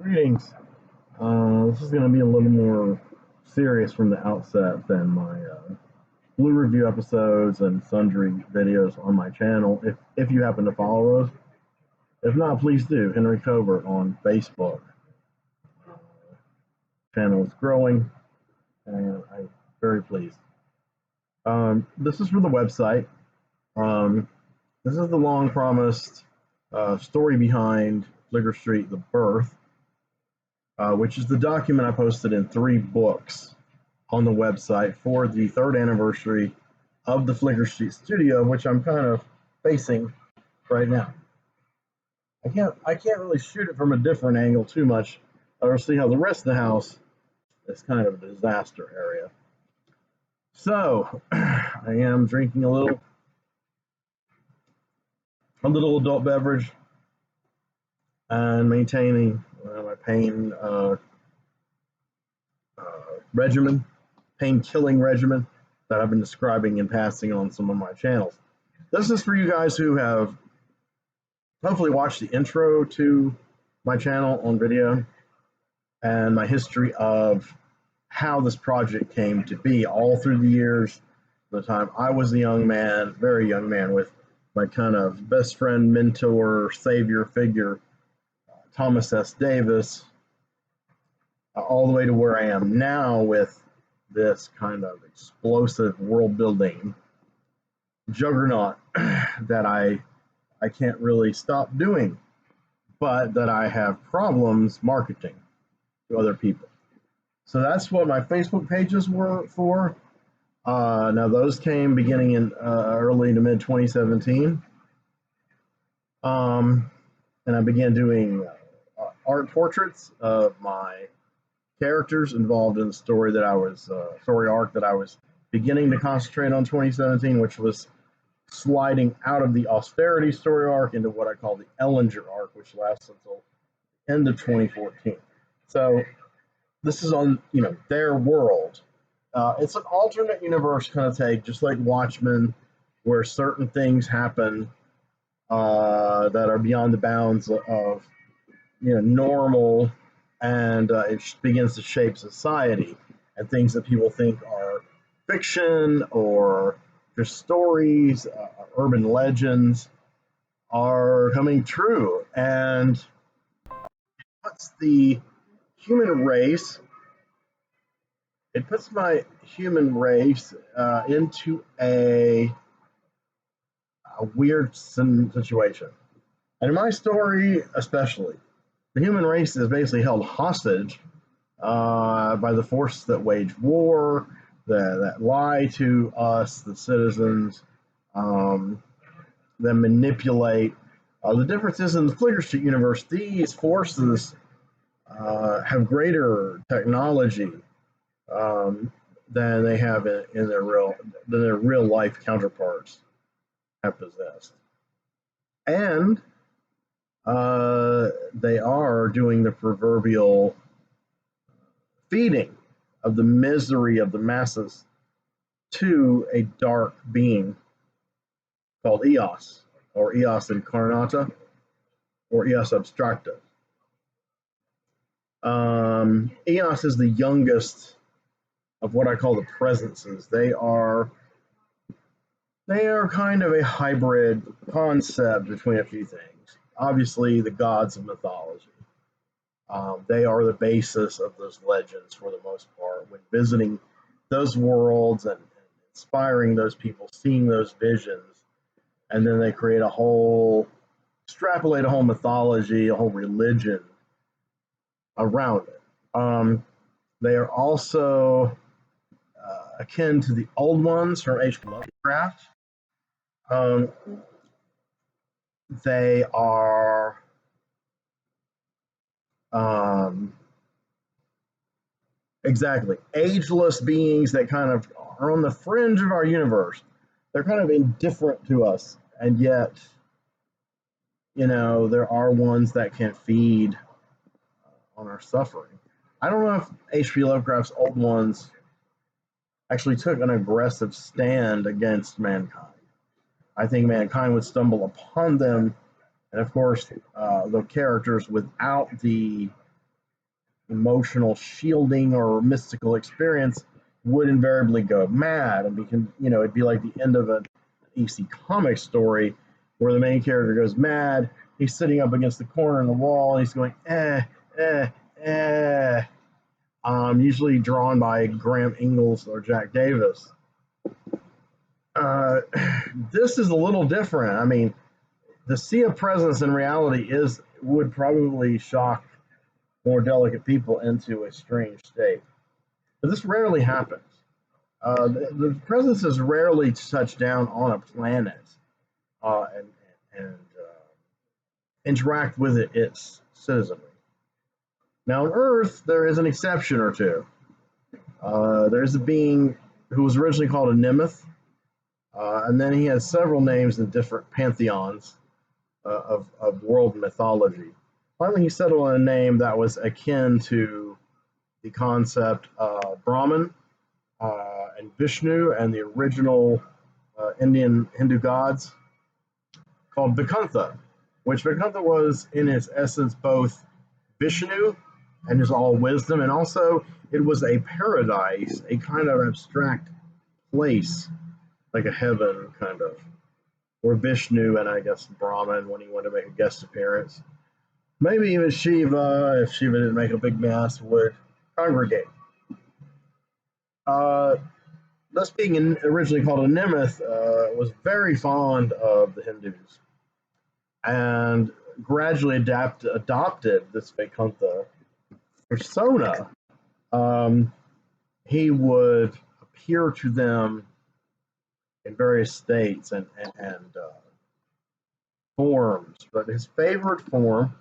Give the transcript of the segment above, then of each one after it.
Greetings. This is going to be a little more serious from the outset than my blue review episodes and sundry videos on my channel. If you happen to follow those, if not, please do. Henry Covert on Facebook. Channel is growing, and I'm very pleased. This is for the website. Um, this is the long promised story behind Flicker Street: The Birth, which is the document I posted in 3 books on the website for the 3rd anniversary of the Flicker Street studio, which I'm kind of facing right now. I can't really shoot it from a different angle too much, or see how the rest of the house is kind of a disaster area. So I am drinking a little adult beverage and maintaining my pain regimen, pain killing regimen that I've been describing and passing on some of my channels. This is for you guys who have hopefully watched the intro to my channel on video and my history of how this project came to be all through the years, the time I was a young man, very young man, with my kind of best friend, mentor, savior figure, Thomas S. Davis, all the way to where I am now with this kind of explosive world building juggernaut that I can't really stop doing, but that I have problems marketing to other people. So that's what my Facebook pages were for. Now those came beginning in early to mid 2017. And I began doing art portraits of my characters involved in the story story arc that I was beginning to concentrate on 2017, which was sliding out of the austerity story arc into what I call the Ellinger arc, which lasts until end of 2014. So this is on their world. It's an alternate universe kind of take, just like Watchmen, where certain things happen that are beyond the bounds of normal, and it begins to shape society, and things that people think are fiction or just stories, urban legends, are coming true, and puts the human race. It puts my human race into a weird situation. And in my story, especially, the human race is basically held hostage by the forces that wage war, that lie to us, the citizens, that manipulate. The difference is in the Flicker Street universe, these forces have greater technology than they have in their real life counterparts have possessed, and they are doing the proverbial feeding of the misery of the masses to a dark being called Eos, or Eos Incarnata, or Eos Abstracta. Eos is the youngest of what I call the presences. They are kind of a hybrid concept between a few things. Obviously, the gods of mythology. They are the basis of those legends for the most part. When visiting those worlds and inspiring those people, seeing those visions, and then they extrapolate a whole mythology, a whole religion around it. They are also akin to the old ones from H.P. Lovecraft. They are exactly ageless beings that kind of are on the fringe of our universe. They're kind of indifferent to us, and yet, there are ones that can feed on our suffering. I don't know if H.P. Lovecraft's old ones actually took an aggressive stand against mankind. I think mankind would stumble upon them, and of course, the characters without the emotional shielding or mystical experience would invariably go mad, and it'd be like the end of an EC comic story where the main character goes mad. He's sitting up against the corner in the wall, and he's going eh, eh. Usually drawn by Graham Ingalls or Jack Davis. Uh, this is a little different. I mean, the sea of presence in reality would probably shock more delicate people into a strange state. But this rarely happens. The presence is rarely touched down on a planet and interact with its citizenry. Now, on Earth, there is an exception or two. There's a being who was originally called a Nemeth, and then he has several names in different pantheons of world mythology. Finally, he settled on a name that was akin to the concept of Brahman and Vishnu and the original Indian Hindu gods, called Vaikuntha, which Vaikuntha was in its essence both Vishnu and his all wisdom, and also it was a paradise, a kind of abstract place, like a heaven kind of, where Vishnu and I guess Brahman, when he wanted to make a guest appearance, maybe even Shiva, if Shiva didn't make a big mess, would congregate. Thus being originally called a Nemeth, was very fond of the Hindus and gradually adopted this Vaikuntha persona. He would appear to them in various states and forms, but his favorite form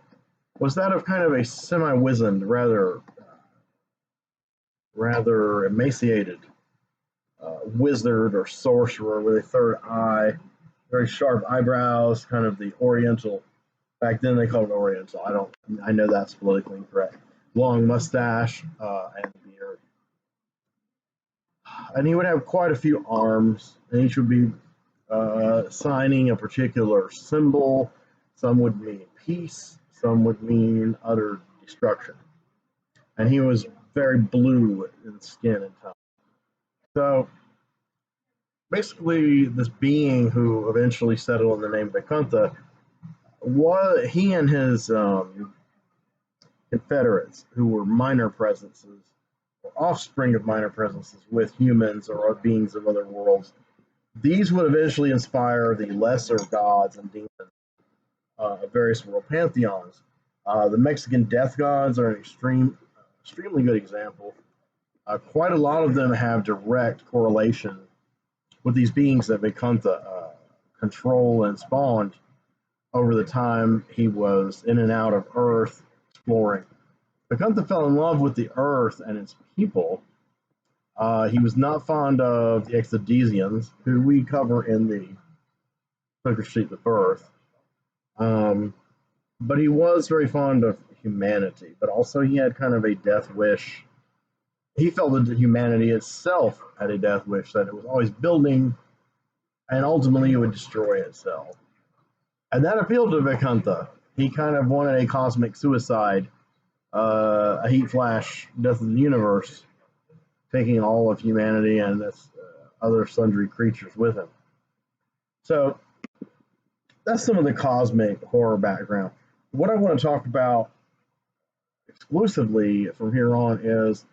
was that of kind of a semi-wizened, rather emaciated wizard or sorcerer with a third eye, very sharp eyebrows, kind of the Oriental. Back then they called it Oriental. I know that's politically incorrect. Long mustache and beard, and he would have quite a few arms, and each would be signing a particular symbol. Some would mean peace, some would mean utter destruction. And he was very blue in skin and tongue. So basically, this being who eventually settled on the name Vaikuntha, he and his confederates, who were minor presences, or offspring of minor presences with humans or beings of other worlds, these would eventually inspire the lesser gods and demons of various world pantheons. The Mexican death gods are an extremely good example. Quite a lot of them have direct correlation with these beings that Vaikuntha control and spawned over the time he was in and out of Earth exploring. Vaikuntha fell in love with the Earth and its people. He was not fond of the Exodesians, who we cover in the Flicker Street the Birth. But he was very fond of humanity, but also he had kind of a death wish. He felt that humanity itself had a death wish, that it was always building and ultimately it would destroy itself. And that appealed to Vaikuntha. He kind of wanted a cosmic suicide, a heat flash, death of the universe, taking all of humanity and its other sundry creatures with him. So that's some of the cosmic horror background. What I want to talk about exclusively from here on is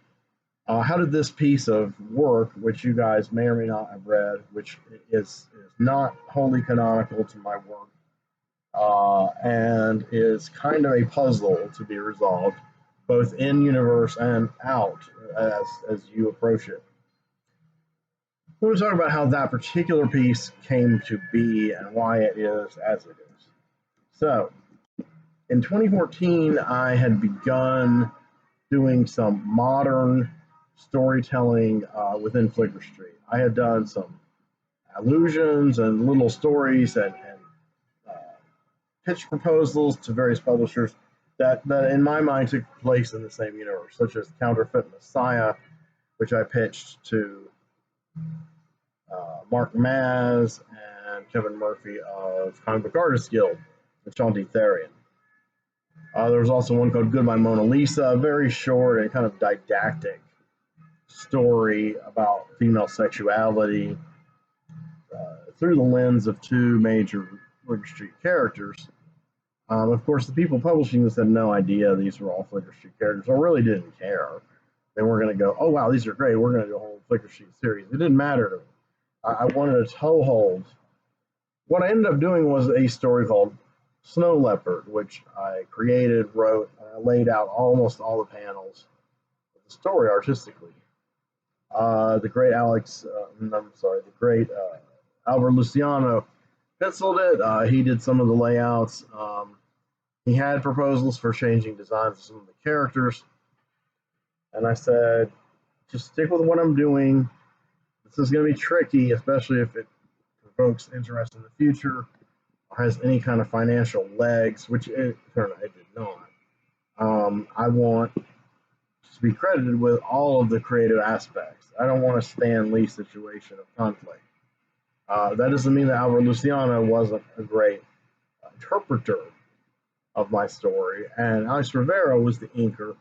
how did this piece of work, which you guys may or may not have read, which is not wholly canonical to my work, and is kind of a puzzle to be resolved, both in universe and out as you approach it. We're going to talk about how that particular piece came to be and why it is as it is. So, in 2014, I had begun doing some modern storytelling within Flicker Street. I had done some allusions and little stories and pitch proposals to various publishers that in my mind took place in the same universe, such as Counterfeit Messiah, which I pitched to Mark Maz and Kevin Murphy of Comic Book Artists Guild and Shanti Therian. There was also one called Goodbye Mona Lisa, a very short and kind of didactic story about female sexuality through the lens of two major Flicker Street characters. Of course, the people publishing this had no idea these were all Flicker Street characters, or really didn't care. They weren't going to go, oh wow, these are great, we're going to do a whole Flicker Street series. It didn't matter to me. I wanted a toehold. What I ended up doing was a story called Snow Leopard, which I created, wrote, and I laid out almost all the panels of the story artistically. The great the great Albert Luciano penciled it. He did some of the layouts. He had proposals for changing designs of some of the characters, and I said, just stick with what I'm doing. This is going to be tricky, especially if it provokes interest in the future or has any kind of financial legs, which it turned out it did not. I want to be credited with all of the creative aspects. I don't want a Stan Lee situation of conflict. That doesn't mean that Albert Luciano wasn't a great interpreter of my story, and Alex Rivera was the inker.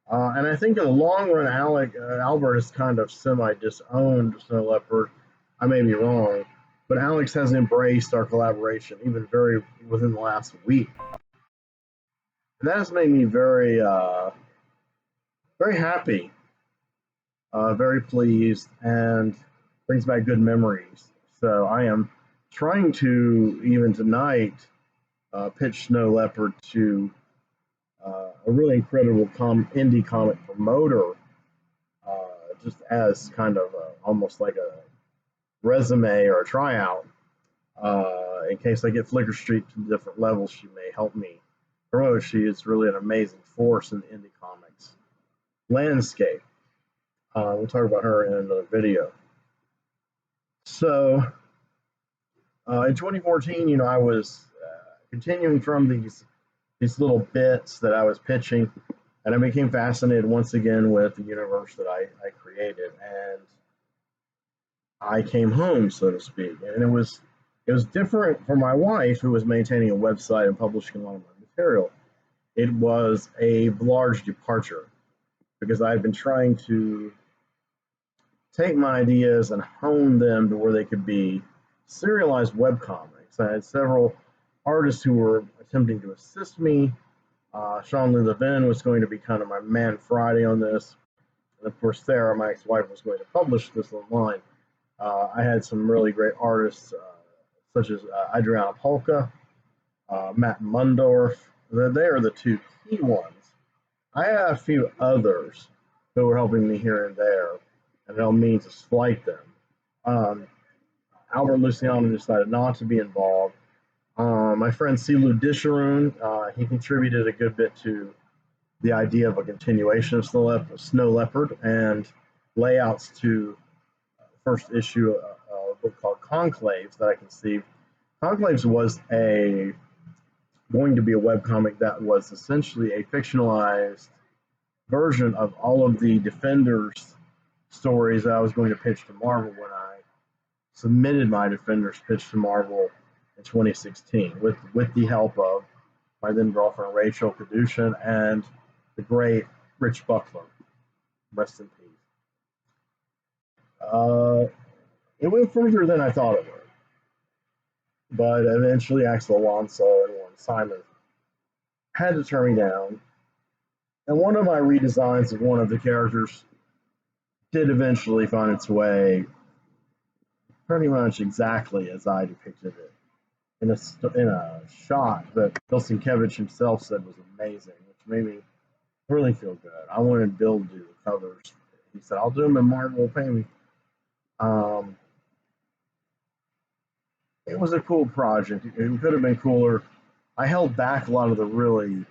And I think in the long run, Albert has kind of semi-disowned Snow Leopard. I may be wrong, but Alex has embraced our collaboration even very within the last week. And that has made me very, very happy, very pleased, and brings back good memories. So I am trying to, even tonight, pitch Snow Leopard to a really incredible indie comic promoter, just as kind of almost like a resume or a tryout. In case I get Flicker Street to different levels, she may help me promote. She is really an amazing force in the indie comics landscape. We'll talk about her in another video. So in 2014, I was continuing from these little bits that I was pitching, and I became fascinated once again with the universe that I created, and I came home, so to speak. And it was different for my wife, who was maintaining a website and publishing a lot of my material. It was a large departure because I had been trying to take my ideas and hone them to where they could be serialized webcomics. I had several artists who were attempting to assist me. Sean Lee Levin was going to be kind of my man Friday on this. And of course, Sarah, my ex-wife, was going to publish this online. I had some really great artists, such as Adriana Polka, Matt Mundorf. They are the two key ones. I had a few others who were helping me here and there, and I don't mean to slight them. Albert Luciano decided not to be involved. My friend Silu Disharoon, he contributed a good bit to the idea of a continuation of Snow Leopard and layouts to the first issue of a book called Conclaves that I conceived. Conclaves was going to be a webcomic that was essentially a fictionalized version of all of the Defenders stories that I was going to pitch to Marvel when I submitted my Defenders pitch to Marvel in 2016 with the help of my then girlfriend Rachel Kadushin and the great Rich Buckler. Rest in peace. It went further than I thought it would. But eventually Axel Alonso and Warren Simon had to turn me down. And one of my redesigns of one of the characters did eventually find its way pretty much exactly as I depicted it in a shot that Bill Sienkiewicz himself said was amazing, which made me really feel good. I wanted Bill to do the covers. He said, I'll do them and Martin will pay me. It was a cool project. It could have been cooler. I held back a lot of the really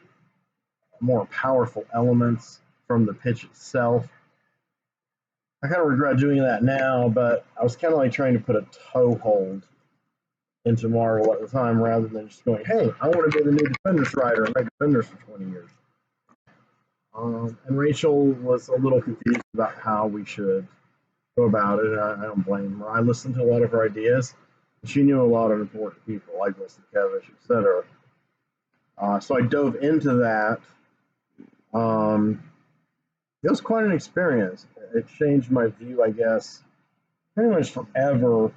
more powerful elements from the pitch itself. I kind of regret doing that now, but I was kind of like trying to put a toehold into Marvel at the time rather than just going, hey, I want to be the new Defenders writer and write Defenders for 20 years. And Rachel was a little confused about how we should go about it. I don't blame her. I listened to a lot of her ideas. She knew a lot of important people like Bill Sienkiewicz, etc. So I dove into that. Um, it was quite an experience. It changed my view, I guess, pretty much forever,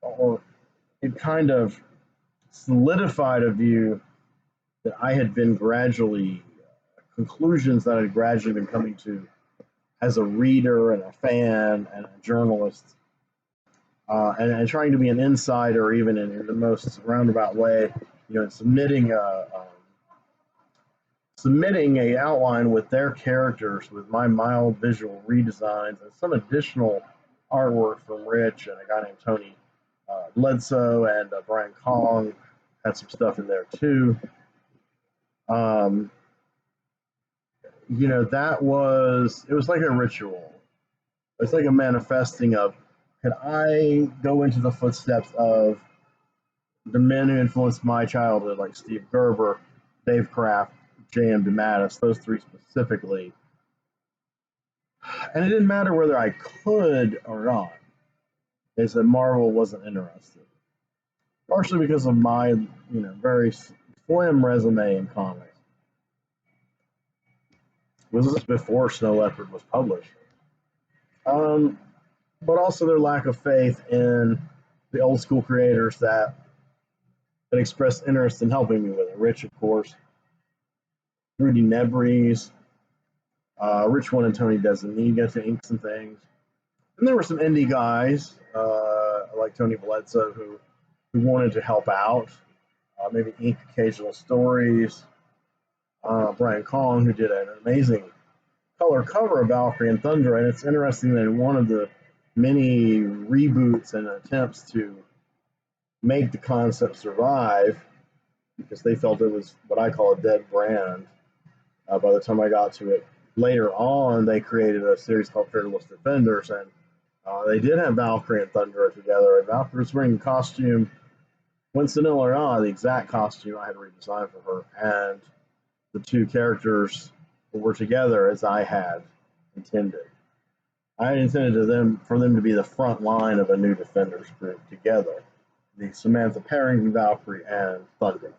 or it kind of solidified a view that I had been gradually, conclusions that I had gradually been coming to as a reader and a fan and a journalist, and trying to be an insider, even in the most roundabout way, submitting a outline with their characters, with my mild visual redesigns and some additional artwork from Rich and a guy named Tony Bledsoe, and Brian Kong had some stuff in there too. Um, that it was like a ritual. It's like a manifesting of, could I go into the footsteps of the men who influenced my childhood, like Steve Gerber, Dave Kraft, J.M. DeMatteis, those three specifically. And it didn't matter whether I could or not, is that Marvel wasn't interested. Partially because of my, very slim resume in comics. This was before Snow Leopard was published. But also their lack of faith in the old school creators that expressed interest in helping me with it. Rich, of course, Rudy Nebres, Rich wanted Tony DeZuniga to ink some things. And there were some indie guys like Tony Bledsoe who wanted to help out, maybe ink occasional stories. Brian Kong, who did an amazing color cover of Valkyrie and Thunder. And it's interesting that in one of the many reboots and attempts to make the concept survive, because they felt it was what I call a dead brand, by the time I got to it. Later on, they created a series called Fearless Defenders, and they did have Valkyrie and Thunder together, and Valkyrie was wearing the costume, coincidentally or not, the exact costume I had redesigned for her, and the two characters were together as I had intended. I had intended for them to be the front line of a new Defenders group together. The Samantha Parrington Valkyrie and Thunder.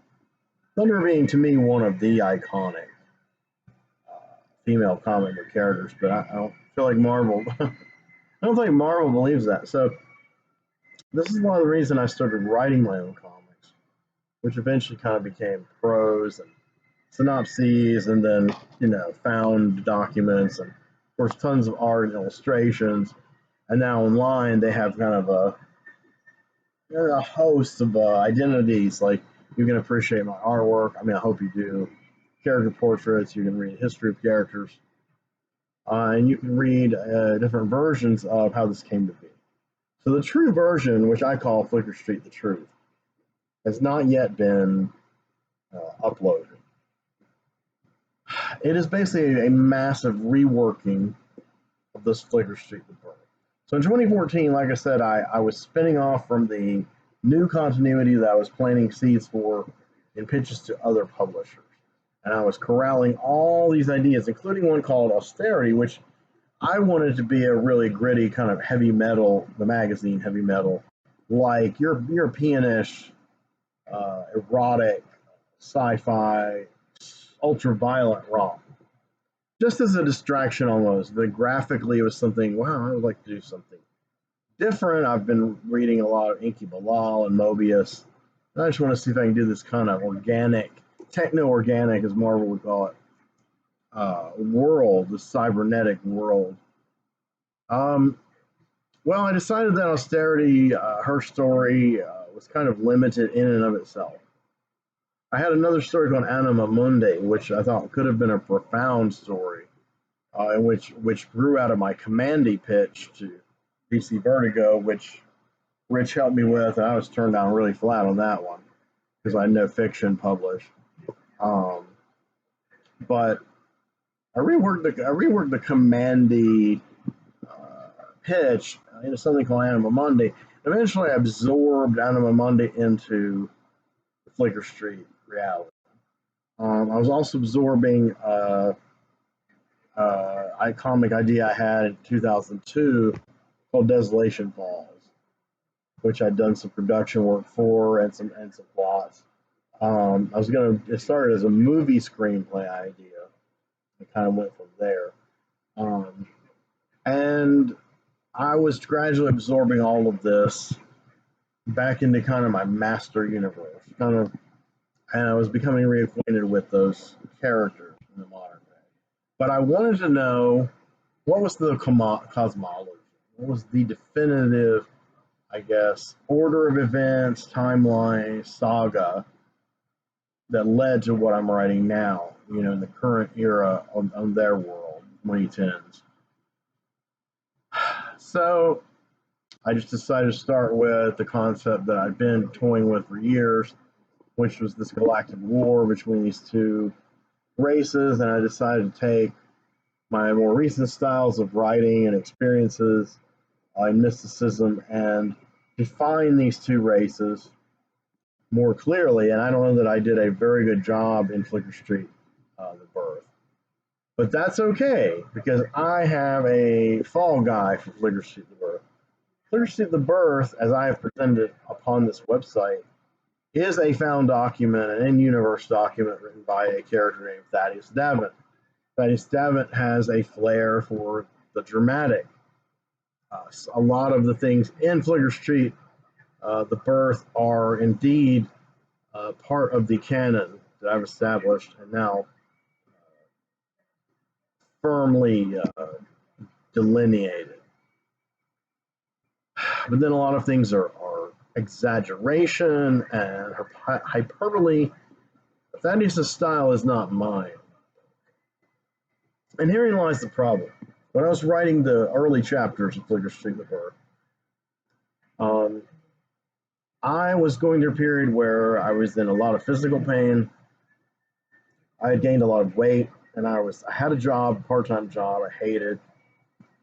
Thunder being to me one of the iconic female comic book characters, but I don't feel like Marvel. I don't think Marvel believes that. So this is one of the reasons I started writing my own comics, which eventually kind of became prose and synopses, and then found documents, and of course tons of art and illustrations. And now online they have kind of a host of identities. Like, you can appreciate my artwork. I mean, I hope you do. Character portraits. You can read history of characters, and you can read different versions of how this came to be. So the true version, which I call Flicker Street the Truth, has not yet been uploaded. It is basically a massive reworking of this Flicker Street the Bird. So in 2014, like I said, I was spinning off from the new continuity that I was planting seeds for in pitches to other publishers. And I was corralling all these ideas, including one called Austerity, which I wanted to be a really gritty kind of heavy metal, the magazine heavy metal, like Europeanish, erotic, sci-fi, ultra-violent romp. Just as a distraction almost. But graphically, it was something, wow, I would like to do something different. I've been reading a lot of Inky Bilal and Mobius. And I just want to see if I can do this kind of organic, techno-organic, as Marvel would call it, world, the cybernetic world. Well, I decided that Austerity, her story, was kind of limited in and of itself. I had another story called Anima Mundi, which I thought could have been a profound story, and which grew out of my Commandy pitch to DC Vertigo, which Rich helped me with, and I was turned down really flat on that one because I had no fiction published. But I reworked the Commandy pitch into something called Anima Mundi. Eventually, I absorbed Anima Mundi into the Flicker Street reality. I was also absorbing a comic idea I had in 2002 called Desolation Falls, which I'd done some production work for and some plots. It started as a movie screenplay idea. It kind of went from there. Um, and I was gradually absorbing all of this back into kind of my master universe, and I was becoming reacquainted with those characters in the modern day. But I wanted to know what was the cosmology? What was the definitive, I guess, order of events, timeline, saga that led to what I'm writing now, in the current era of their world, 2010s. So I just decided to start with the concept that I've been toying with for years, which was this galactic war between these two races. And I decided to take my more recent styles of writing and experiences in mysticism and define these two races more clearly. And I don't know that I did a very good job in Flicker Street, The Birth. But that's okay, because I have a fall guy for Flicker Street, The Birth. Flicker Street, The Birth, as I have presented upon this website, is a found document, an in-universe document written by a character named Thaddeus Davant. Thaddeus Davant has a flair for the dramatic. A lot of the things in Flicker Street, The Birth, are indeed part of the canon that I've established and now firmly delineated. But then a lot of things are exaggeration and hyperbole. Thaddeus' style is not mine. And herein lies the problem. When I was writing the early chapters of Flicker Street, The Birth, I was going through a period where I was in a lot of physical pain. I had gained a lot of weight, and I had a job, part-time job I hated,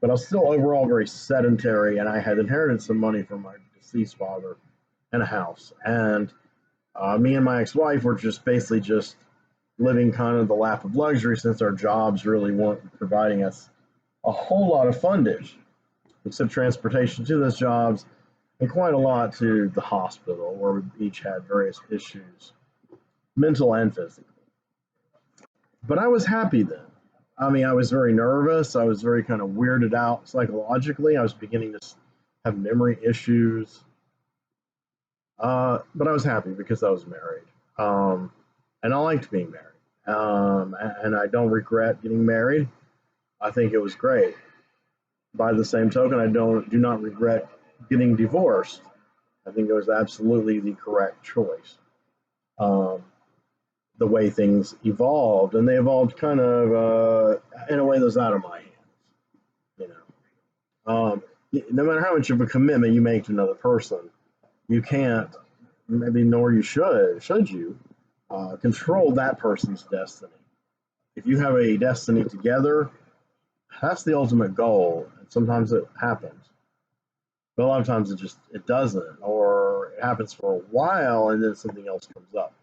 but I was still overall very sedentary, and I had inherited some money from my deceased father and a house. And me and my ex-wife were basically living kind of the lap of luxury, since our jobs really weren't providing us a whole lot of fundage, except transportation to those jobs and quite a lot to the hospital, where we each had various issues, mental and physical. But I was happy then. I mean, I was very nervous. I was very kind of weirded out psychologically. I was beginning to have memory issues. But I was happy because I was married. And I liked being married. And I don't regret getting married. I think it was great. By the same token, I do not regret getting divorced. I think it was absolutely the correct choice. The way things evolved, and they evolved kind of in a way that was out of my hands. You know, no matter how much of a commitment you make to another person, you can't, maybe nor you should you, control that person's destiny. If you have a destiny together, that's the ultimate goal. And sometimes it happens, but a lot of times it doesn't, or it happens for a while and then something else comes up.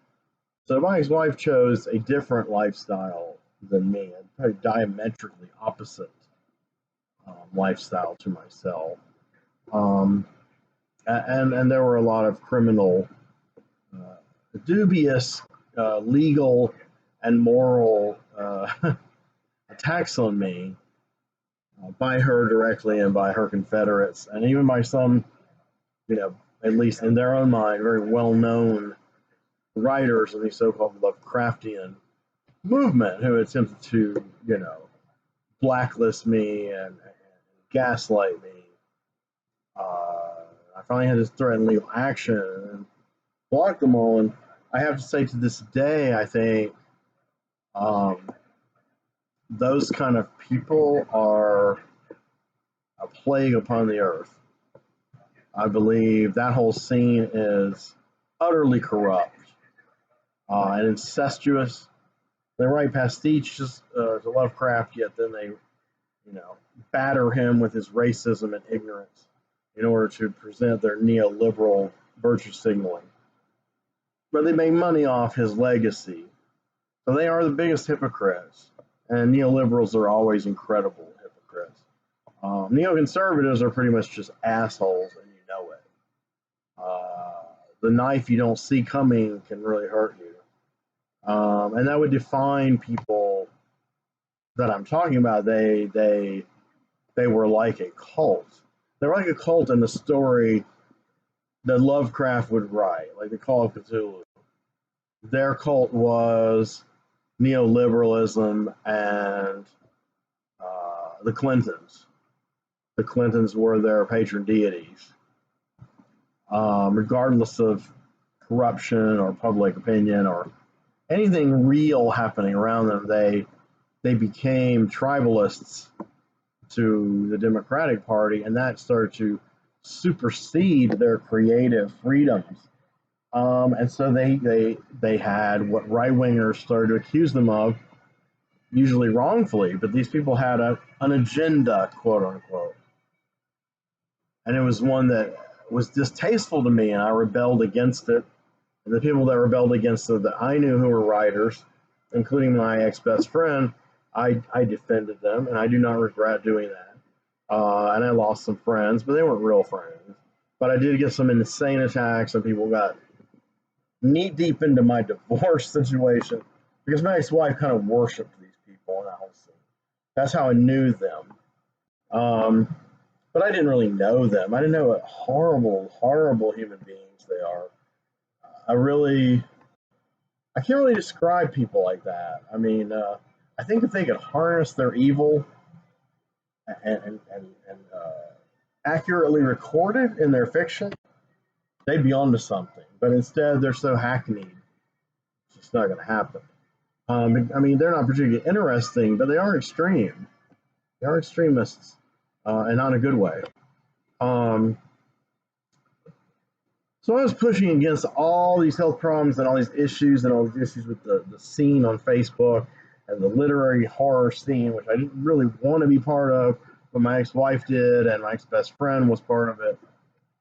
So my ex-wife chose a different lifestyle than me, a very diametrically opposite lifestyle to myself. Um, and there were a lot of criminal, dubious, legal and moral attacks on me by her directly and by her confederates, and even by some, at least in their own mind, very well-known writers in the so-called Lovecraftian movement, who attempted to, blacklist me and gaslight me. I finally had to threaten legal action and block them all. And I have to say, to this day, I think those kind of people are a plague upon the earth. I believe that whole scene is utterly corrupt and incestuous. They write pastiches to Lovecraft, yet then they, batter him with his racism and ignorance in order to present their neoliberal virtue signaling. But they make money off his legacy. So they are the biggest hypocrites. And neoliberals are always incredible hypocrites. Neoconservatives are pretty much just assholes, and you know it. the knife you don't see coming can really hurt you. And that would define people that I'm talking about. They were like a cult. They were like a cult in the story that Lovecraft would write, like the Call of Cthulhu. Their cult was neoliberalism and the Clintons. The Clintons were their patron deities. Regardless of corruption or public opinion or anything real happening around them, they became tribalists to the Democratic Party, and that started to supersede their creative freedoms. And so they had what right wingers started to accuse them of, usually wrongfully, but these people had an agenda, quote unquote, and it was one that was distasteful to me, and I rebelled against it. And the people that rebelled against it that I knew who were writers, including my ex-best friend, I defended them, and I do not regret doing that. And I lost some friends, but they weren't real friends. But I did get some insane attacks, and people got knee deep into my divorce situation because my ex-wife kind of worshipped these people in the house. That's how I knew them. But I didn't really know them. I didn't know what horrible, horrible human beings they are. I can't really describe people like that. I mean, I think if they could harness their evil and accurately record it in their fiction, they'd be onto something. But instead, they're so hackneyed, it's just not going to happen. I mean, they're not particularly interesting, but they are extreme. They are extremists, and not in a good way. So I was pushing against all these health problems and all these issues with the scene on Facebook and the literary horror scene, which I didn't really want to be part of, but my ex-wife did, and my ex-best friend was part of it.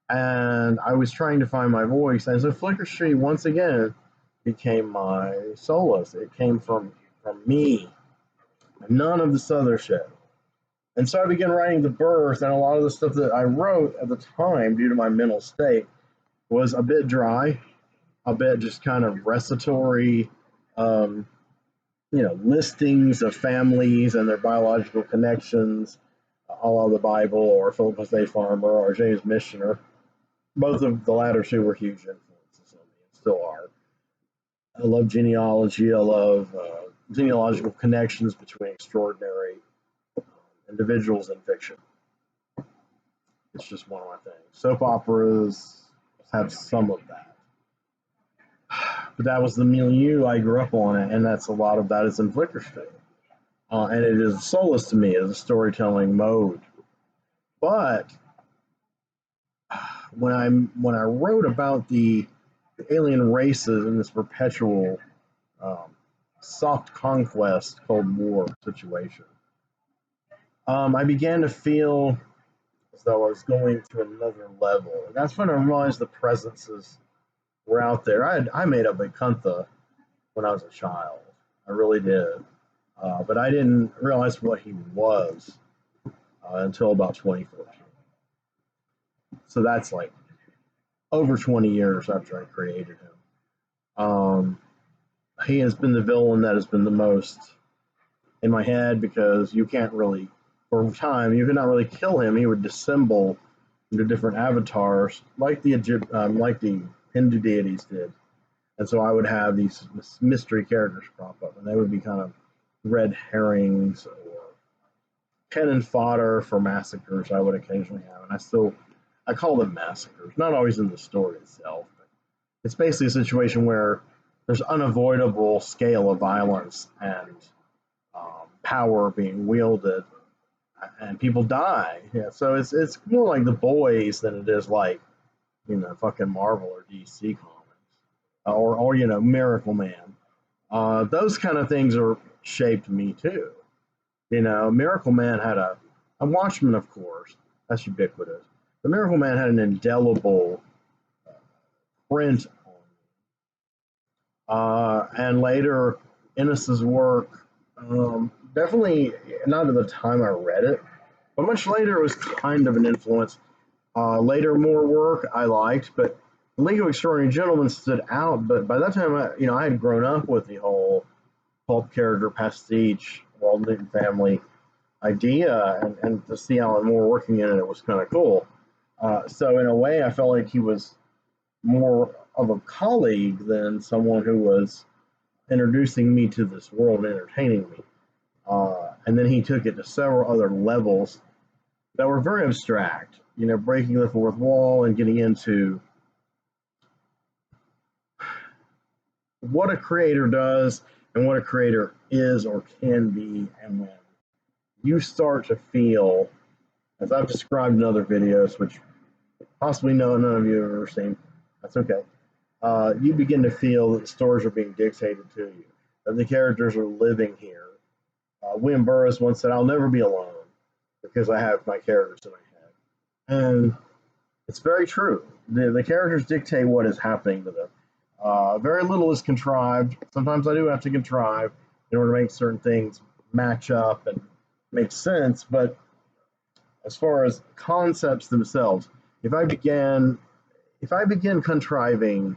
And I was trying to find my voice. And so Flicker Street, once again, became my solace. It came from me, none of this other shit. And so I began writing The Birth, and a lot of the stuff that I wrote at the time, due to my mental state, was a bit dry, a bit just kind of recitatory, listings of families and their biological connections, a la the Bible or Philip State Farmer or James Missioner. Both of the latter two were huge influences on me and still are. I love genealogy. I love genealogical connections between extraordinary individuals in fiction. It's just one of my things. Soap operas have some of that. But that was the milieu I grew up on, and that's a lot of that is in Flicker Street. And it is a solace to me as a storytelling mode. But when I wrote about the alien races in this perpetual soft conquest Cold War situation, I began to feel as though I was going to another level. And that's when I realized the presences were out there. I made up Bekuntha when I was a child. I really did. But I didn't realize what he was until about 2014. So that's like over 20 years after I created him. He has been the villain that has been the most in my head because you can't really, for time, you could not really kill him. He would dissemble into different avatars, like the Hindu deities did. And so I would have these mystery characters crop up, and they would be kind of red herrings or cannon fodder for massacres I would occasionally have. And I call them massacres, not always in the story itself, but it's basically a situation where there's unavoidable scale of violence and power being wielded, and people die. Yeah, so it's more like The Boys than it is like fucking Marvel or DC comics or Miracle Man. Those kind of things are shaped me too. Miracle Man had a Watchmen, of course, that's ubiquitous. The Miracle Man had an indelible print on me. And later, Ennis's work, definitely not at the time I read it, but much later it was kind of an influence. Later, more work I liked, but League of Extraordinary Gentlemen stood out, but by that time, I had grown up with the whole pulp character pastiche, Walt Newton family idea, and to see Alan Moore working in it was kind of cool. So in a way, I felt like he was more of a colleague than someone who was introducing me to this world and entertaining me. And then he took it to several other levels that were very abstract, breaking the fourth wall and getting into what a creator does and what a creator is or can be. And when you start to feel, as I've described in other videos, which possibly none of you have ever seen, that's okay. You begin to feel that the stories are being dictated to you, that the characters are living here. William Burroughs once said, "I'll never be alone because I have my characters in my head." And it's very true. The characters dictate what is happening to them. Very little is contrived. Sometimes I do have to contrive in order to make certain things match up and make sense. But as far as concepts themselves, if I begin contriving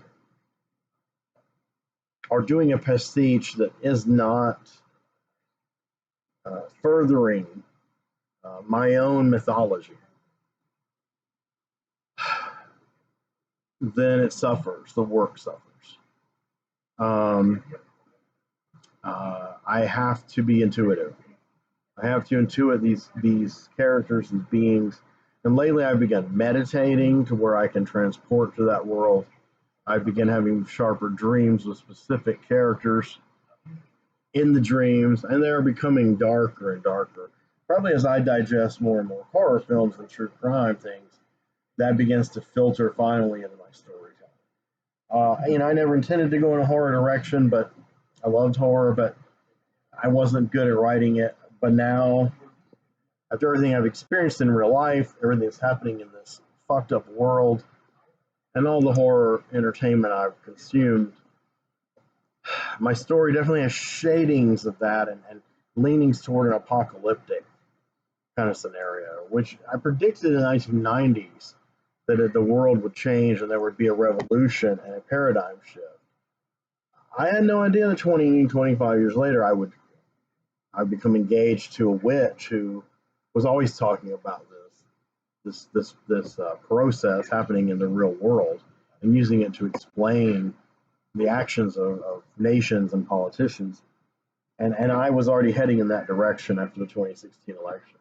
or doing a pastiche that is not furthering my own mythology, then it suffers. The work suffers. I have to be intuitive. I have to intuit these characters, these beings. And lately I've begun meditating to where I can transport to that world. I begin having sharper dreams with specific characters in the dreams, and they're becoming darker and darker. Probably as I digest more and more horror films and true crime things, that begins to filter finally into my storytelling. I never intended to go in a horror direction, but I loved horror, but I wasn't good at writing it. But now, after everything I've experienced in real life, everything that's happening in this fucked up world, and all the horror entertainment I've consumed, my story definitely has shadings of that and leanings toward an apocalyptic kind of scenario, which I predicted in the 1990s that the world would change and there would be a revolution and a paradigm shift. I had no idea that 20, 25 years later I'd become engaged to a witch who was always talking about this process happening in the real world and using it to explain the actions of nations and politicians. And I was already heading in that direction after the 2016 election.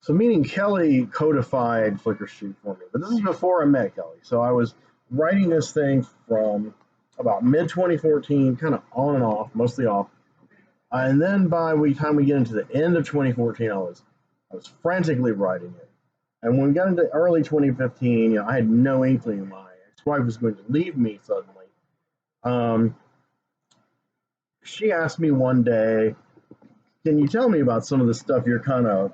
So meeting Kelly codified Flicker Street for me. But this is before I met Kelly. So I was writing this thing from about mid 2014, kind of on and off, mostly off. And then by the time we get into the end of 2014, I was frantically writing it. And when we got into early 2015, I had no inkling my ex-wife was going to leave me suddenly. She asked me one day, "Can you tell me about some of the stuff you're kind of,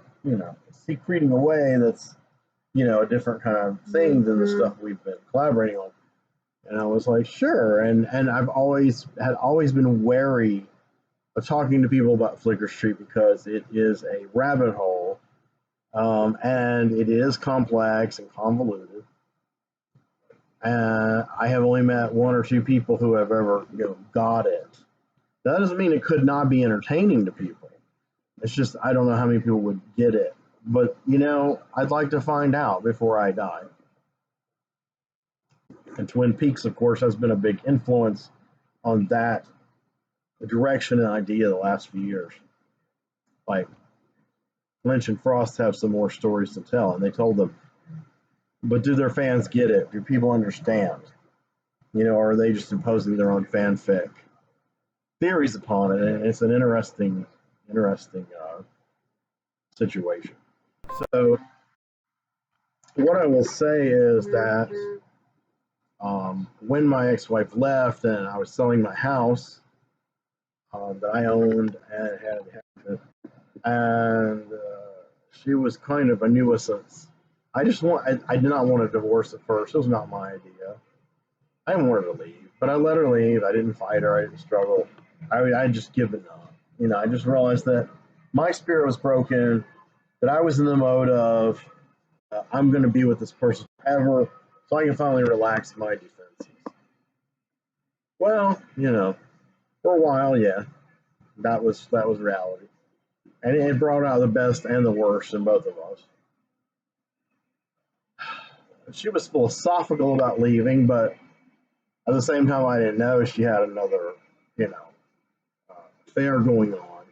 secreting away that's, a different kind of thing than the stuff we've been collaborating on?" And I was like, "Sure." And I've always been wary of talking to people about Flicker Street because it is a rabbit hole, and it is complex and convoluted. And I have only met one or two people who have ever, got it. That doesn't mean it could not be entertaining to people. It's just I don't know how many people would get it. But I'd like to find out before I die. And Twin Peaks, of course, has been a big influence on that direction and idea the last few years. Like Lynch and Frost have some more stories to tell, and they told them. But do their fans get it? Do people understand? Or are they just imposing their own fanfic theories upon it? And it's an interesting situation. So what I will say is that when my ex-wife left and I was selling my house that I owned and had and she was kind of a nuisance. I did not want a divorce at first. It was not my idea. I didn't want her to leave, but I let her leave. I didn't fight her. I didn't struggle. I just given up. I just realized that my spirit was broken, that I was in the mode of I'm going to be with this person forever, so I can finally relax my defenses. Well, for a while, yeah, that was reality, and it brought out the best and the worst in both of us. She was philosophical about leaving, but at the same time, I didn't know she had another, you know, affair going on.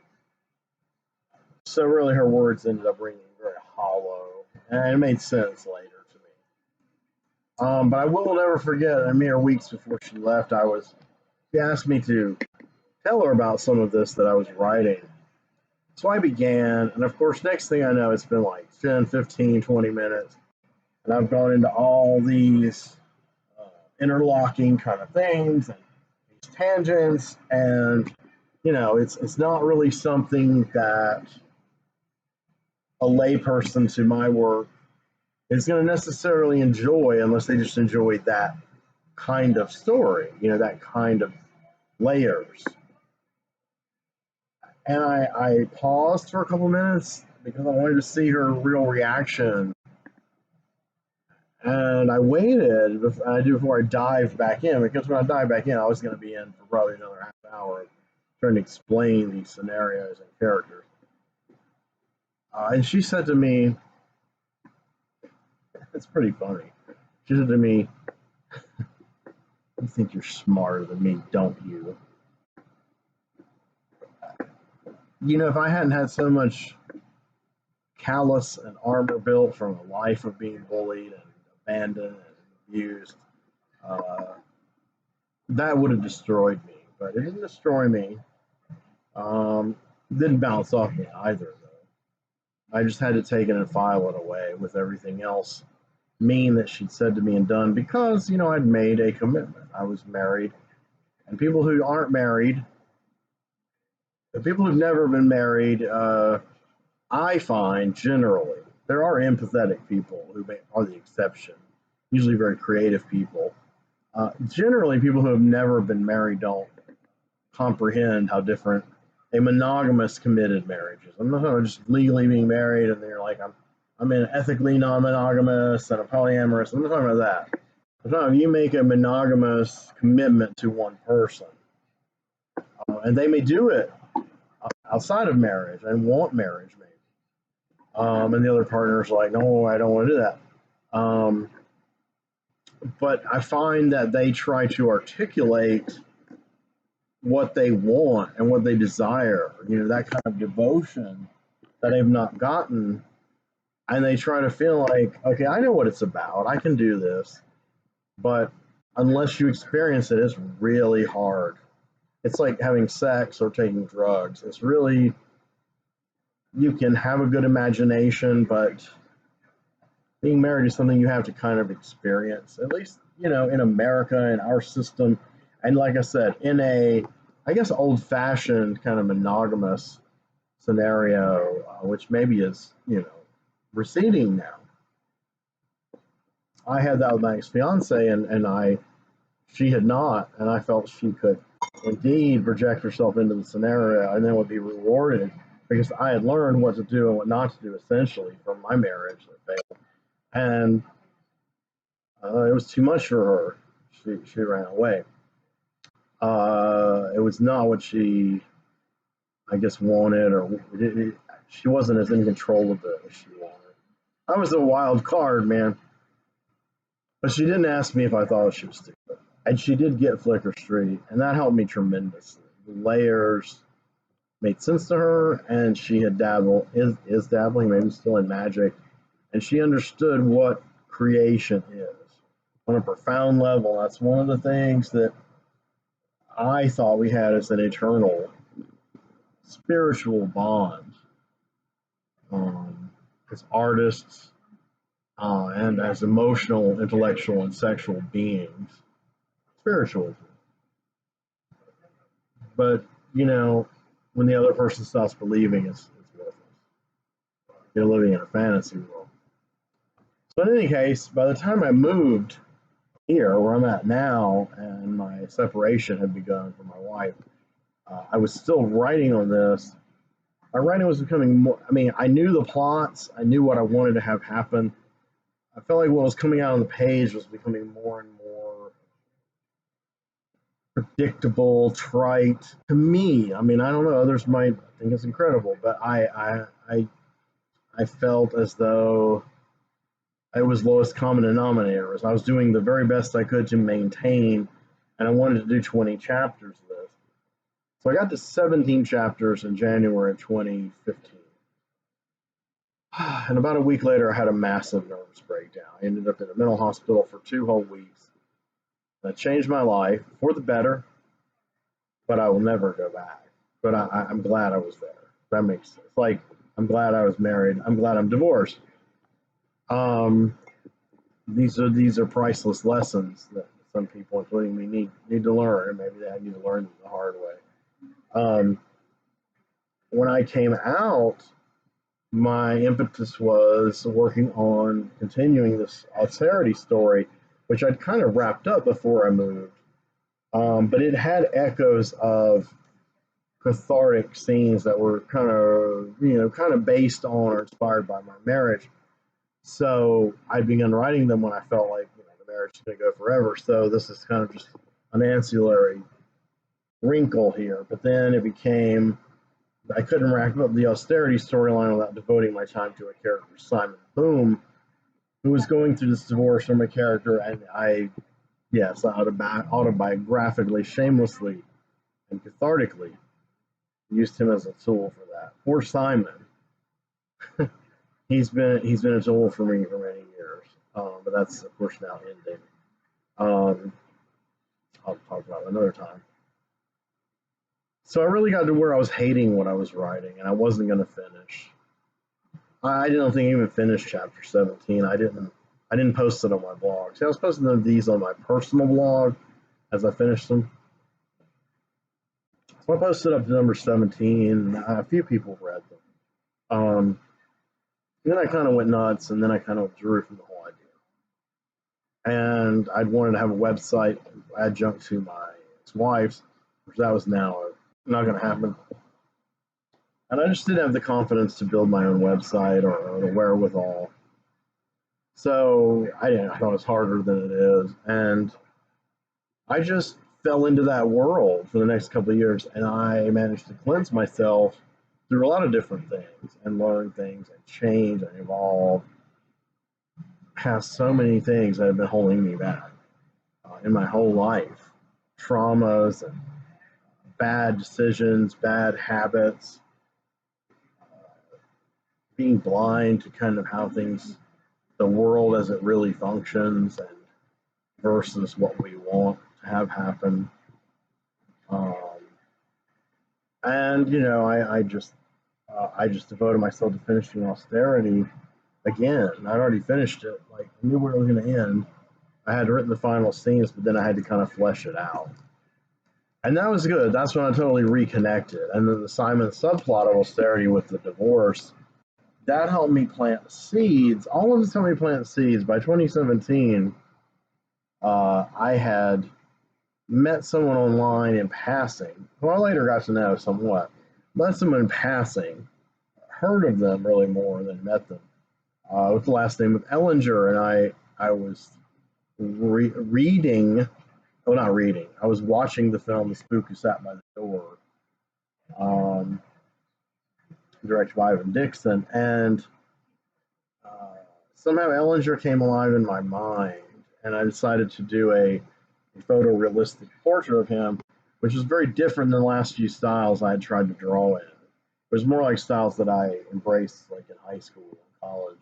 So really, her words ended up ringing very hollow, and it made sense later to me. But I will never forget. A mere weeks before she left, she asked me to tell her about some of this that I was writing. So I began, and of course, next thing I know, it's been like 10, 15, 20 minutes, and I've gone into all these uh, interlocking kind of things and these tangents, and it's not really something that a layperson to my work is going to necessarily enjoy unless they just enjoy that kind of story, that kind of layers. And I paused for a couple minutes because I wanted to see her real reaction. And I waited before I dived back in, because when I dived back in, I was going to be in for probably another half hour trying to explain these scenarios and characters. And she said to me, it's pretty funny. She said to me, "You think you're smarter than me, don't you?" If I hadn't had so much callous and armor built from a life of being bullied and abandoned and abused, uh, that would have destroyed me. But it didn't destroy me. It didn't bounce off me either, though. I just had to take it and file it away with everything else mean that she'd said to me and done, because, I'd made a commitment. I was married. And people who aren't married, the people who've never been married, I find generally, there are empathetic people who are the exception, usually very creative people. Generally, people who have never been married don't comprehend how different a monogamous committed marriage is. I'm not talking about just legally being married and they're like, I'm in ethically non-monogamous and a polyamorous. I'm not talking about that. I'm talking about you make a monogamous commitment to one person, and they may do it outside of marriage and want marriage, maybe. And the other partner's like, no, I don't want to do that. But I find that they try to articulate what they want and what they desire, that kind of devotion that they've not gotten. And they try to feel like, okay, I know what it's about. I can do this. But unless you experience it, it's really hard. It's like having sex or taking drugs. It's really, you can have a good imagination, but being married is something you have to kind of experience, at least, in America, in our system. And like I said, in I guess, old fashioned kind of monogamous scenario, which maybe is, receding now. I had that with my ex fiance, and she had not, and I felt she could indeed project herself into the scenario and then would be rewarded because I had learned what to do and what not to do, essentially, from my marriage that failed. And it was too much for her. She ran away. It was not what she, I guess, wanted, or she wasn't as in control of it as she wanted. I was a wild card, man. But she didn't ask me if I thought she was stupid. And she did get Flicker Street, and that helped me tremendously. The layers made sense to her, and she had is dabbling, maybe still in magic, and she understood what creation is on a profound level. That's one of the things that I thought we had as an eternal spiritual bond, as artists, and as emotional, intellectual, and sexual beings. Spiritualism. But, when the other person stops believing, it's worthless. You're living in a fantasy world. So, in any case, by the time I moved here, where I'm at now, and my separation had begun from my wife, I was still writing on this. My writing was becoming more, I knew the plots, I knew what I wanted to have happen, I felt like what was coming out on the page was becoming more and more predictable, trite to me. I mean, I don't know. Others might think it's incredible, but I felt as though I was lowest common denominator. As I was doing the very best I could to maintain, and I wanted to do 20 chapters of this. So I got to 17 chapters in January of 2015. And about a week later, I had a massive nervous breakdown. I ended up in a mental hospital for 2 whole weeks. That changed my life for the better, but I will never go back. But I'm glad I was there. That makes sense. Like, I'm glad I was married. I'm glad I'm divorced. Um, these are priceless lessons that some people, including me, need to learn, and maybe I need to learn them the hard way. When I came out, my impetus was working on continuing this austerity story, which I'd kind of wrapped up before I moved. But it had echoes of cathartic scenes that were kind of based on or inspired by my marriage. So I began writing them when I felt like the marriage is going to go forever. So this is kind of just an ancillary wrinkle here. But then it became I couldn't wrap up the austerity storyline without devoting my time to a character, Simon Boom, who was going through this divorce from a character, and yes, autobiographically, shamelessly, and cathartically used him as a tool for that. Poor Simon. he's been a tool for me for many years, but that's of course now ending. I'll talk about it another time. So I really got to where I was hating what I was writing, and I wasn't going to finish. I didn't think I even finished chapter 17. I didn't post it on my blog. See, I was posting these on my personal blog as I finished them. So I posted up to number 17, and a few people read them. Then I kind of went nuts, and then I kind of withdrew from the whole idea. And I'd wanted to have a website adjunct to my ex-wife's, which that was now not going to happen. And I just didn't have the confidence to build my own website or the wherewithal. So I thought it was harder than it is. And I just fell into that world for the next couple of years. And I managed to cleanse myself through a lot of different things and learn things and change and evolve past so many things that have been holding me back in my whole life. Traumas and bad decisions, bad habits, being blind to kind of how things, the world as it really functions, and versus what we want to have happen. And I just devoted myself to finishing austerity again. I'd already finished it. Like I knew where it was going to end. I had written the final scenes, but then I had to kind of flesh it out. And that was good. That's when I totally reconnected. And then the Simon subplot of austerity with the divorce, that helped me plant seeds. All of this helped me plant seeds. By 2017, I had met someone online in passing, who I later got to know somewhat. Met someone in passing, heard of them really more than met them, with the last name of Ellinger. And I was reading, well, not reading, I was watching the film The Spook Who Sat by the Door, directed by Ivan Dixon, and somehow Ellinger came alive in my mind, and I decided to do a photorealistic portrait of him, which is very different than the last few styles I had tried to draw in. It was more like styles that I embraced like in high school and college.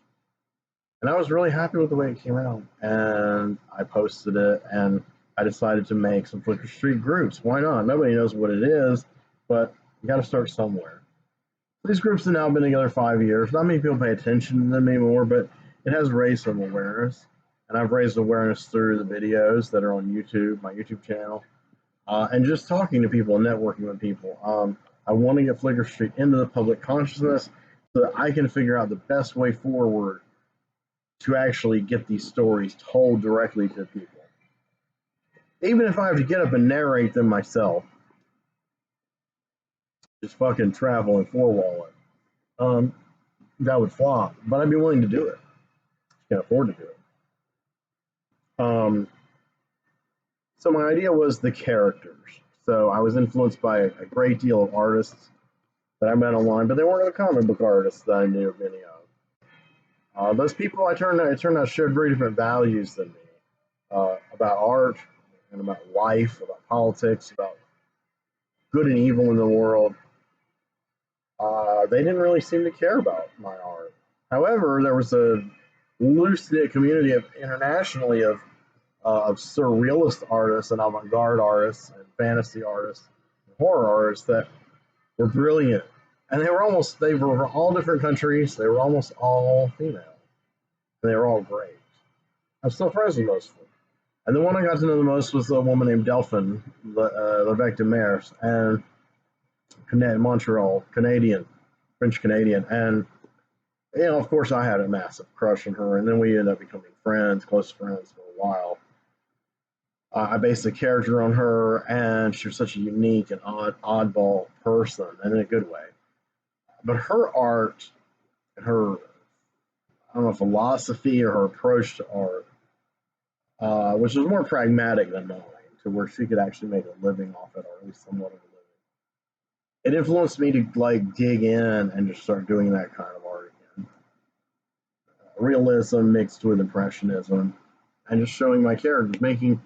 And I was really happy with the way it came out. And I posted it, and I decided to make some Flickr Street groups. Why not? Nobody knows what it is, but you got to start somewhere. These groups have now been together 5 years. Not many people pay attention to them anymore, but it has raised some awareness. And I've raised awareness through the videos that are on YouTube, my YouTube channel, and just talking to people and networking with people. I want to get Flickr Street into the public consciousness so that I can figure out the best way forward to actually get these stories told directly to people. Even if I have to get up and narrate them myself, just fucking travel and four-wall it. That would flop, but I'd be willing to do it. Can't afford to do it. Um, so my idea was the characters. So I was influenced by a great deal of artists that I met online, but they weren't the comic book artists that I knew many of. Those people it turned out shared very different values than me about art and about life, about politics, about good and evil in the world. They didn't really seem to care about my art. However, there was a loose knit community of internationally of surrealist artists and avant-garde artists and fantasy artists and horror artists that were brilliant. And they were from all different countries. They were almost all female. And they were all great. I'm still friends with most of them. And the one I got to know the most was a woman named Delphine Levesque de Mers, and Montreal, Canadian, French Canadian. And, of course, I had a massive crush on her. And then we ended up becoming friends, close friends for a while. I based a character on her, and she was such a unique and oddball person, and in a good way. But her art and her, I don't know, philosophy or her approach to art, which was more pragmatic than mine, to where she could actually make a living off it, or at least somewhat of a living. It influenced me to like dig in and just start doing that kind of art again. Realism mixed with impressionism, and just showing my characters, making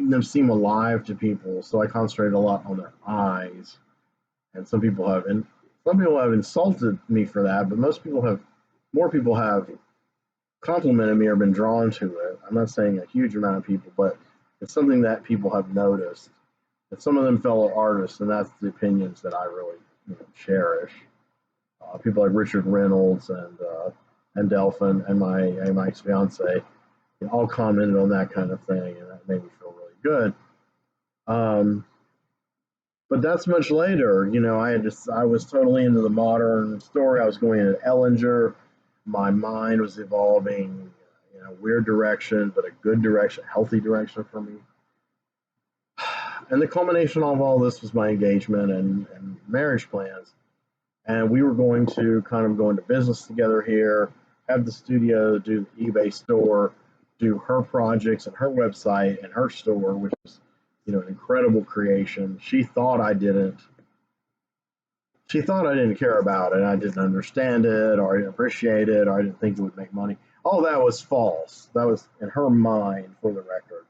them seem alive to people. So I concentrated a lot on their eyes, and some people have insulted me for that, but more people have complimented me or been drawn to it. I'm not saying a huge amount of people, but it's something that people have noticed. And some of them fellow artists, and that's the opinions that I really cherish. People like Richard Reynolds and Delphine and my ex fiance all commented on that kind of thing, and that made me feel really good. But that's much later. I was totally into the modern story. I was going into Ellinger. My mind was evolving in a weird direction, but a good direction, healthy direction for me. And the culmination of all this was my engagement and marriage plans. And we were going to kind of go into business together here, have the studio, do the eBay store, do her projects and her website and her store, which was, an incredible creation. She thought I didn't care about it. I didn't understand it, or I didn't appreciate it, or I didn't think it would make money. All that was false. That was in her mind, for the record.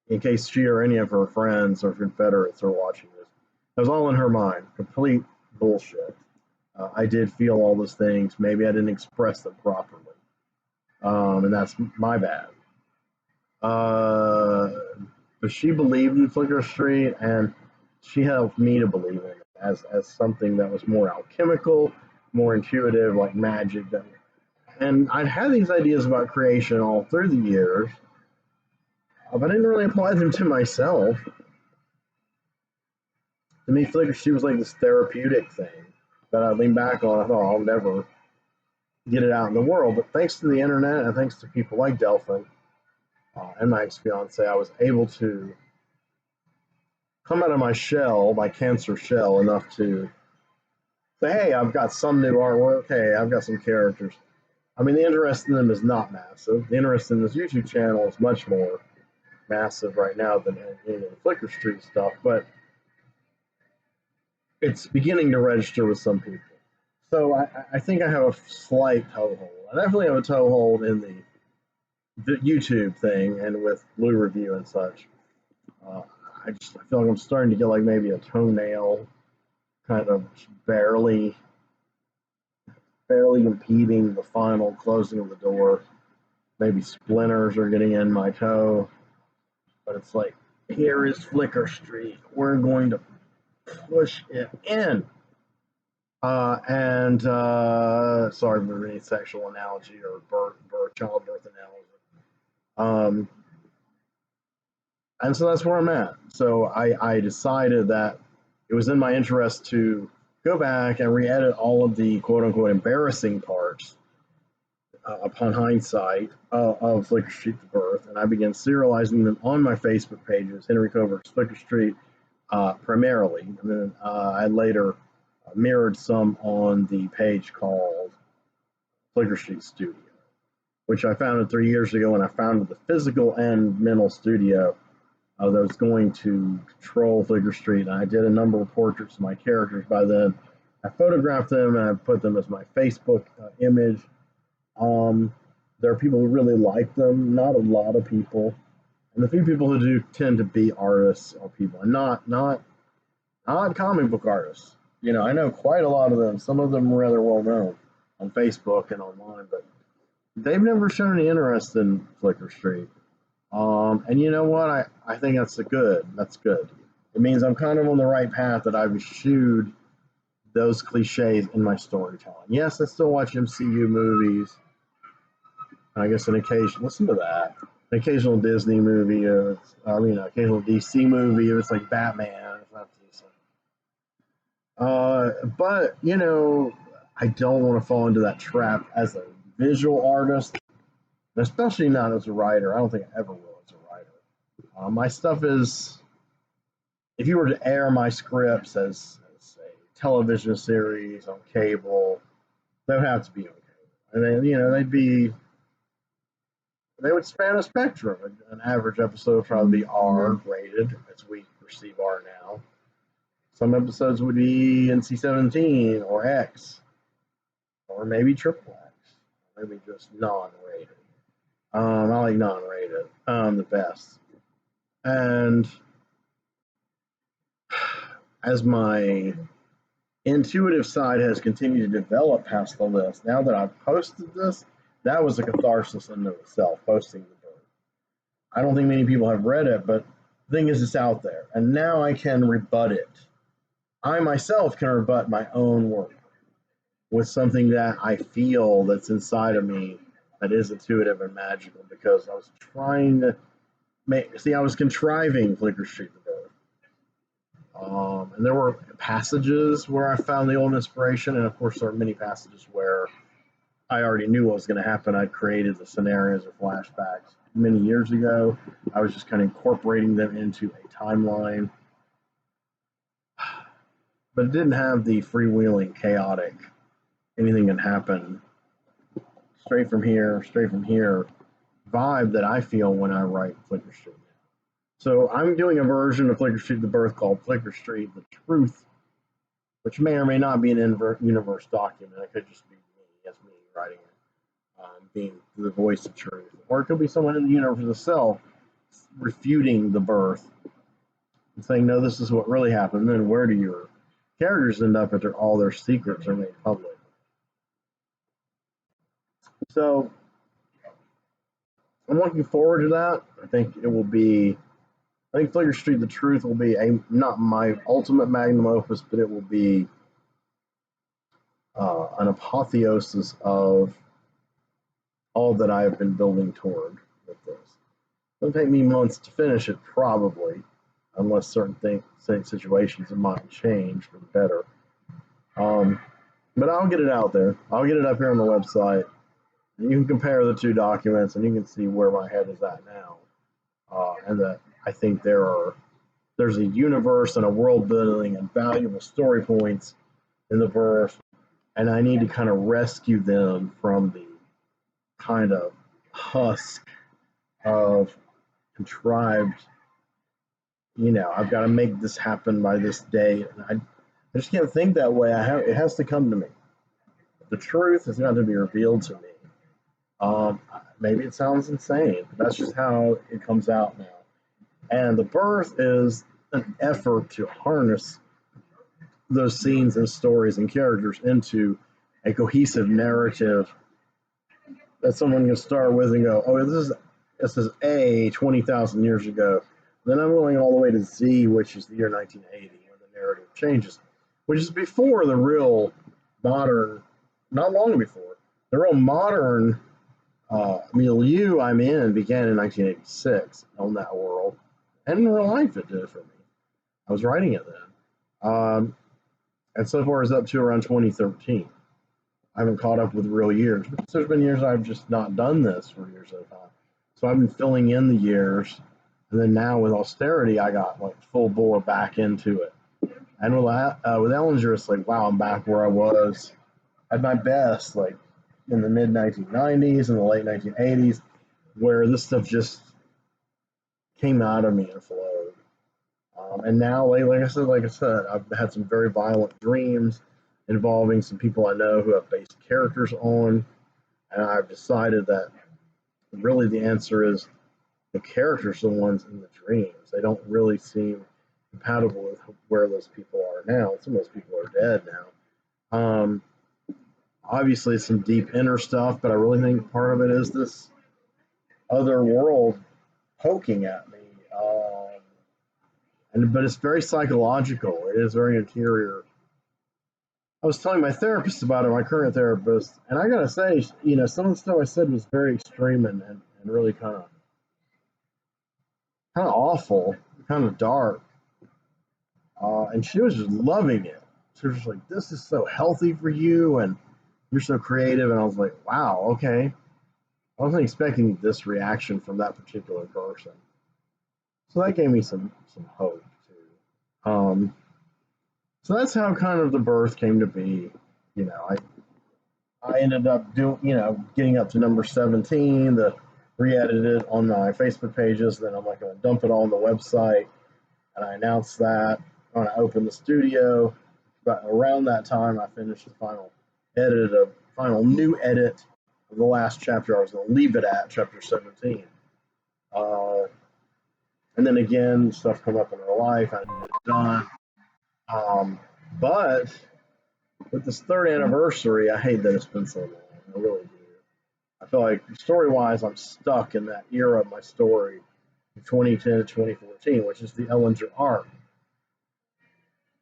In case she or any of her friends or Confederates are watching this, it was all in her mind. Complete bullshit. I did feel all those things. Maybe I didn't express them properly, and that's my bad. But she believed in Flicker Street, and she helped me to believe in it as something that was more alchemical, more intuitive, like magic. And I'd had these ideas about creation all through the years, but I didn't really apply them to myself. To me, Flicker Street was like this therapeutic thing that I leaned back on. I thought I'll never get it out in the world, but thanks to the internet and thanks to people like Delphine and my ex-fiance, I was able to come out of my cancer shell, enough to say, hey, I've got some new artwork. Hey, I've got some characters. I mean, the interest in them is not massive. The interest in this YouTube channel is much more massive right now than any of the Flicker Street stuff, but it's beginning to register with some people. So I think I have a slight toehold. I definitely have a toehold in the YouTube thing and with Blue Review and such. I feel like I'm starting to get like maybe a toenail kind of barely impeding the final closing of the door. Maybe splinters are getting in my toe, but it's like, here is Flicker Street. We're going to push it in. Sorry for any sexual analogy or childbirth analogy. And so that's where I'm at. So I decided that it was in my interest to go back and re-edit all of the quote-unquote embarrassing parts upon hindsight of Flicker Street: The Birth, and I began serializing them on my Facebook pages, Henry Covert's Flicker Street, primarily. And then I later mirrored some on the page called Flicker Street Studio. which I founded 3 years ago, and I founded the physical and mental studio that was going to control Flickr Street. And I did a number of portraits of my characters by then. I photographed them and I put them as my Facebook image. There are people who really like them, not a lot of people. And the few people who do tend to be artists or people, and not comic book artists. I know quite a lot of them. Some of them rather well known on Facebook and online, but they've never shown any interest in Flickr Street. And you know what? I think that's good. That's good. It means I'm kind of on the right path, that I've eschewed those cliches in my storytelling. Yes, I still watch MCU movies. I guess an occasion, listen to that. An occasional Disney movie, occasional DC movie. If it's like Batman, it's not decent. But I don't want to fall into that trap as a visual artist, especially not as a writer. I don't think I ever will as a writer. My stuff is, if you were to air my scripts as a television series on cable, they would have to be okay. And then, they would span a spectrum. An average episode would probably be R rated, as we perceive R now. Some episodes would be NC-17 or X, or maybe triple X, maybe just non-rated. I like non-rated the best. And as my intuitive side has continued to develop past all this, now that I've posted this, that was a catharsis in itself, posting the book. I don't think many people have read it, but the thing is, it's out there. And now I can rebut it. I myself can rebut my own work with something that I feel that's inside of me that is intuitive and magical, because I was trying to I was contriving Flickr Street the Birth. And there were passages where I found the old inspiration, and of course there are many passages where I already knew what was going to happen. I'd created the scenarios or flashbacks many years ago. I was just kind of incorporating them into a timeline. But it didn't have the freewheeling, chaotic, anything can happen, straight from here vibe that I feel when I write Flickr Street. So I'm doing a version of Flickr Street the Birth called Flickr Street the Truth, which may or may not be an universe document. It could just be me, that's me writing it, being the voice of truth. Or it could be someone in the universe itself refuting the birth and saying, no, this is what really happened. And then where do your characters end up after all their secrets are made public? So I'm looking forward to that. I think Flickr Street the Truth will be not my ultimate magnum opus, but it will be an apotheosis of all that I have been building toward with this. It'll take me months to finish it, probably, unless certain situations might change for the better. But I'll get it out there. I'll get it up here on the website. You can compare the two documents, and you can see where my head is at now. And that I think there's a universe and a world building and valuable story points in the verse, and I need to kind of rescue them from the kind of husk of contrived, I've got to make this happen by this day. And I just can't think that way. It has to come to me. The truth has got to be revealed to me. Maybe it sounds insane, but that's just how it comes out now. And the birth is an effort to harness those scenes and stories and characters into a cohesive narrative that someone can start with and go, oh, this is A, 20,000 years ago. Then I'm going all the way to Z, which is the year 1980, where the narrative changes, which is before the real modern, not long before, the real modern milieu I'm in began in 1986 on that world. And in real life, it did for me. I was writing it then. And so far it's up to around 2013. I haven't caught up with real years, because there's been years I've just not done this for years at a time. So I've been filling in the years, and then now with austerity, I got like full bore back into it. And with Ellinger, it's like, wow, I'm back where I was at my best, like in the mid 1990s and the late 1980s, where this stuff just came out of me and flowed. And now, like I said, I've had some very violent dreams involving some people I know who have based characters on, and I've decided that really the answer is the characters are the ones in the dreams. They don't really seem compatible with where those people are now. Some of those people are dead now. Obviously, some deep inner stuff, but I really think part of it is this other world poking at me. But it's very psychological. It is very interior. I was telling my therapist about it, my current therapist, and I gotta say, some of the stuff I said was very extreme and really kind of awful, kind of dark. And she was just loving it. She was just like, "This is so healthy for you, and you're so creative." And I was like, "Wow, okay." I wasn't expecting this reaction from that particular person, so that gave me some hope too. So that's how kind of the birth came to be. I ended up getting up to number 17, the re-edited on my Facebook pages. Then I'm like going to dump it all on the website, and I announced that when I opened the studio. But around that time, I finished the final new edit of the last chapter. I was going to leave it at chapter 17. And then again, stuff come up in real life. I didn't get it done. But with this third anniversary, I hate that it's been so long. I really do. I feel like story-wise, I'm stuck in that era of my story, 2010 to 2014, which is the Ellinger arc.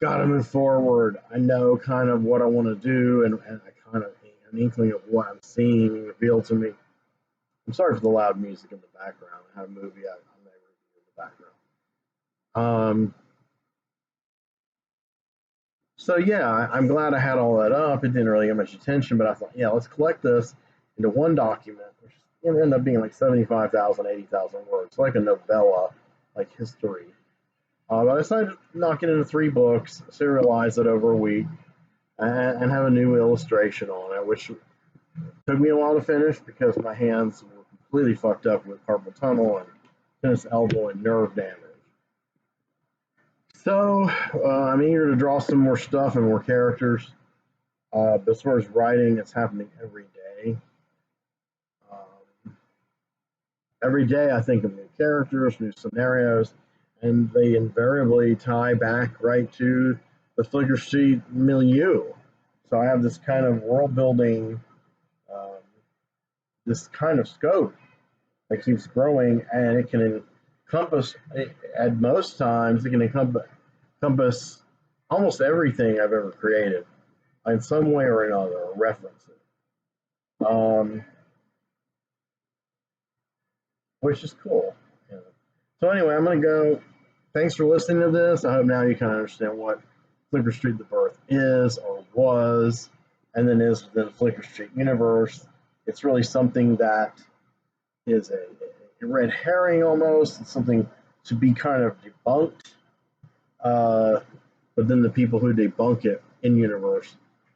Got to move forward. I know kind of what I want to do, and I kind of an inkling of what I'm seeing revealed to me. I'm sorry for the loud music in the background. I had a movie I may review in the background. So yeah, I'm glad I had all that up. It didn't really get much attention, but I thought, yeah, let's collect this into one document, which ended up being like 75,000, 80,000 words, like a novella, like history. But I decided to knock it into 3 books, serialize it over a week, and have a new illustration on it, which took me a while to finish because my hands were completely fucked up with carpal tunnel and tennis elbow and nerve damage. So I'm eager to draw some more stuff and more characters. But as far as writing, it's happening every day. Every day I think of new characters, new scenarios, and they invariably tie back right to the Flicker Street milieu. So I have this kind of world building, this kind of scope that keeps growing, and it can encompass, at most times, it can encompass almost everything I've ever created in some way or another, or reference it. Which is cool. Yeah. So anyway, I'm going to go. Thanks for listening to this. I hope now you kind of understand what Flicker Street the Birth is or was, and then is within the Flicker Street universe. It's really something that is a red herring almost. It's something to be kind of debunked. But then the people who debunk it in universe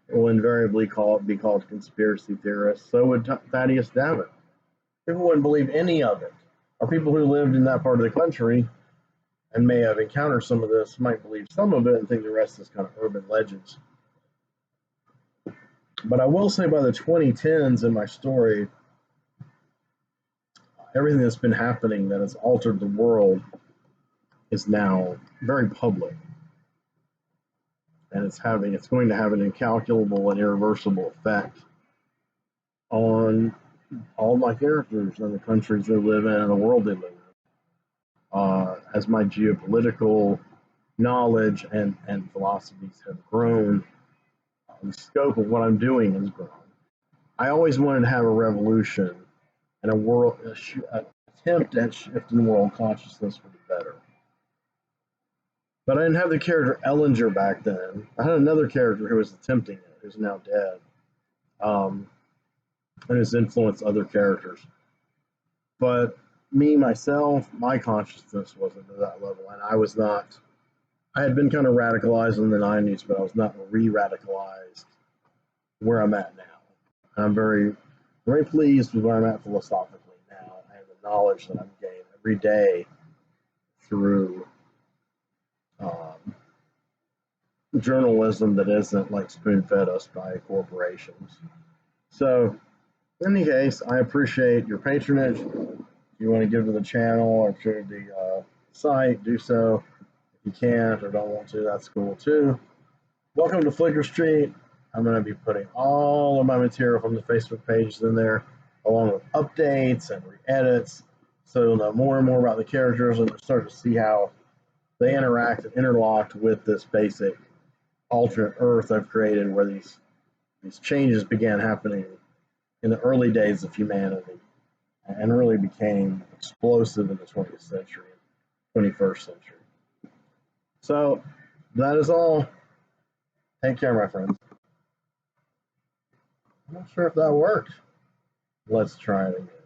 will invariably be called conspiracy theorists. So would Thaddeus Davitt. People wouldn't believe any of it. Or people who lived in that part of the country and may have encountered some of this might believe some of it and think the rest is kind of urban legends. But I will say by the 2010s in my story, everything that's been happening that has altered the world is now very public. And it's going to have an incalculable and irreversible effect on all my characters and the countries they live in and the world they live in. As my geopolitical knowledge and philosophies have grown, the scope of what I'm doing has grown. I always wanted to have a revolution and an attempt at shifting world consciousness for the better. But I didn't have the character Ellinger back then. I had another character who was attempting it, who's now dead, and has influenced other characters. But me, myself, my consciousness wasn't to that level, and I was not. I had been kind of radicalized in the 90s, but I was not re-radicalized where I'm at now. I'm very pleased with where I'm at philosophically now and the knowledge that I'm gaining every day through um, journalism that isn't like spoon fed us by corporations. So, in any case, I appreciate your patronage. If you want to give to the channel or to the site, do so. If you can't or don't want to, that's cool too. Welcome to Flicker Street. I'm going to be putting all of my material from the Facebook pages in there, along with updates and re-edits, so you'll know more and more about the characters and start to see how they interact and interlocked with this basic alternate Earth I've created, where these changes began happening in the early days of humanity and really became explosive in the 20th century, 21st century. So that is all. Take care, my friends. I'm not sure if that worked. Let's try it again.